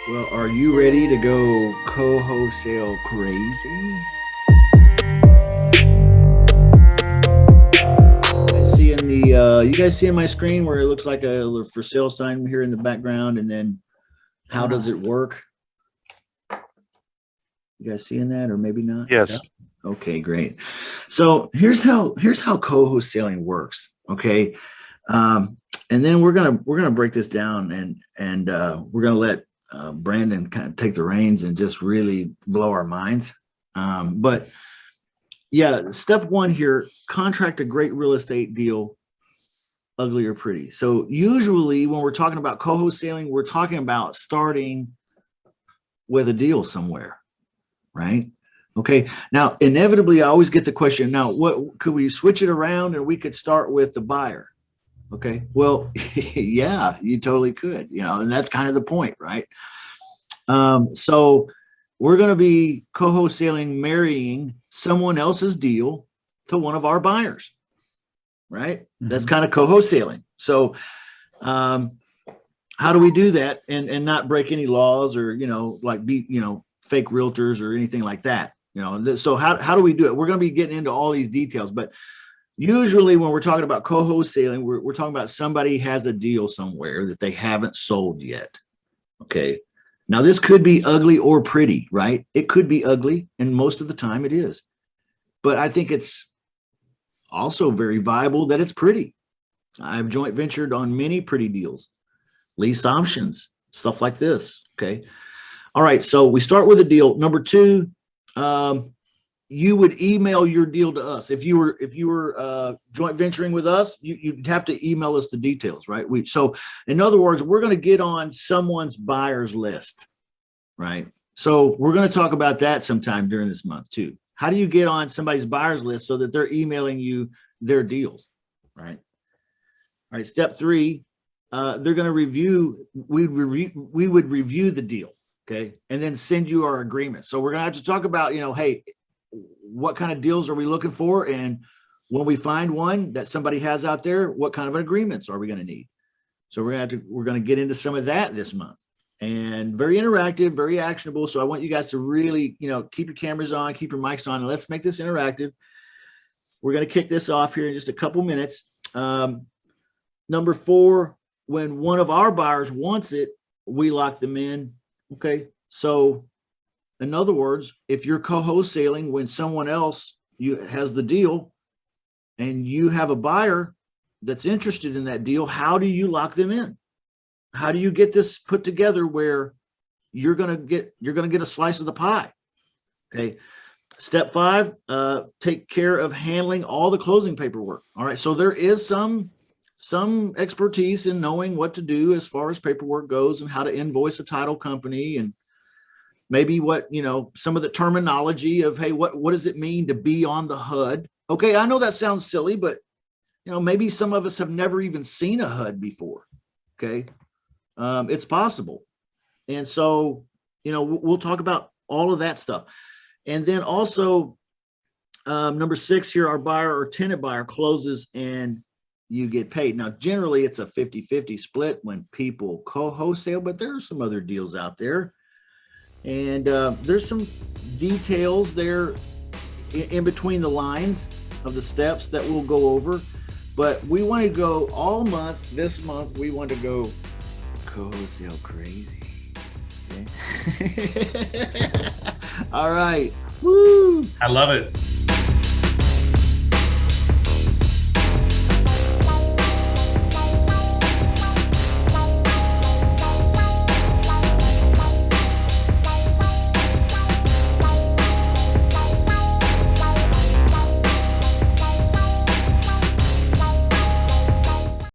Well, are you ready to go co-wholesale crazy? You guys seeing my screen where it looks like a for sale sign here in the background, and then how does it work? You guys seeing that, or maybe not? Yes. Yeah. Okay, great. So here's how co-wholesaling works. Okay, and then we're gonna break this down, and we're gonna let Brandon kind of take the reins and just really blow our minds. But yeah, step one here: contract a great real estate deal, ugly or pretty. So usually when we're talking about co-wholesaling, we're talking about starting with a deal somewhere, right? Okay. Now, inevitably, I always get the question, now, what could we switch it around and we could start with the buyer? Okay. Well, yeah, you totally could, and that's kind of the point, right? So we're going to be co-wholesaling, marrying someone else's deal to one of our buyers, right? Mm-hmm. That's kind of co-wholesaling. So how do we do that and not break any laws or, like be, fake realtors or anything like that? So how do we do it? We're going to be getting into all these details, but usually when we're talking about co-wholesaling, we're talking about somebody has a deal somewhere that they haven't sold yet. Okay. Now this could be ugly or pretty, right? It could be ugly, and most of the time it is. But I think it's also very viable that it's pretty. I've joint ventured on many pretty deals, lease options, stuff like this. Okay. All right. So we start with a deal. Number two, you would email your deal to us. If you were joint venturing with us, you'd have to email us the details, right? So in other words, we're going to get on someone's buyer's list, right? So we're going to talk about that sometime during this month too. How do you get on somebody's buyer's list so that they're emailing you their deals, right? All right. Step three, they're going to review. We would review the deal, okay, and then send you our agreement. So we're going to have to talk about, hey, what kind of deals are we looking for? And when we find one that somebody has out there, what kind of agreements are we going to need? So we're going to get into some of that this month, and very interactive, very actionable. So I want you guys to really, keep your cameras on, keep your mics on, and let's make this interactive. We're going to kick this off here in just a couple minutes. Number four, when one of our buyers wants it, we lock them in. Okay. So in other words, if you're co-wholesaling when someone else has the deal and you have a buyer that's interested in that deal, how do you lock them in? How do you get this put together where you're going to get a slice of the pie? Okay. Step five, take care of handling all the closing paperwork. All right. So there is some expertise in knowing what to do as far as paperwork goes and how to invoice a title company, and maybe what, some of the terminology of, hey, what does it mean to be on the HUD? Okay. I know that sounds silly, but maybe some of us have never even seen a HUD before. Okay. It's possible. And so, we'll talk about all of that stuff. And then also, number six here, our buyer or tenant buyer closes and you get paid. Now, generally it's a 50-50 split when people co-wholesale, but there are some other deals out there. And there's some details there in between the lines of the steps that we'll go over. But we want to go all month. This month, we want to go co-wholesale crazy. Okay? All right. Woo! I love it.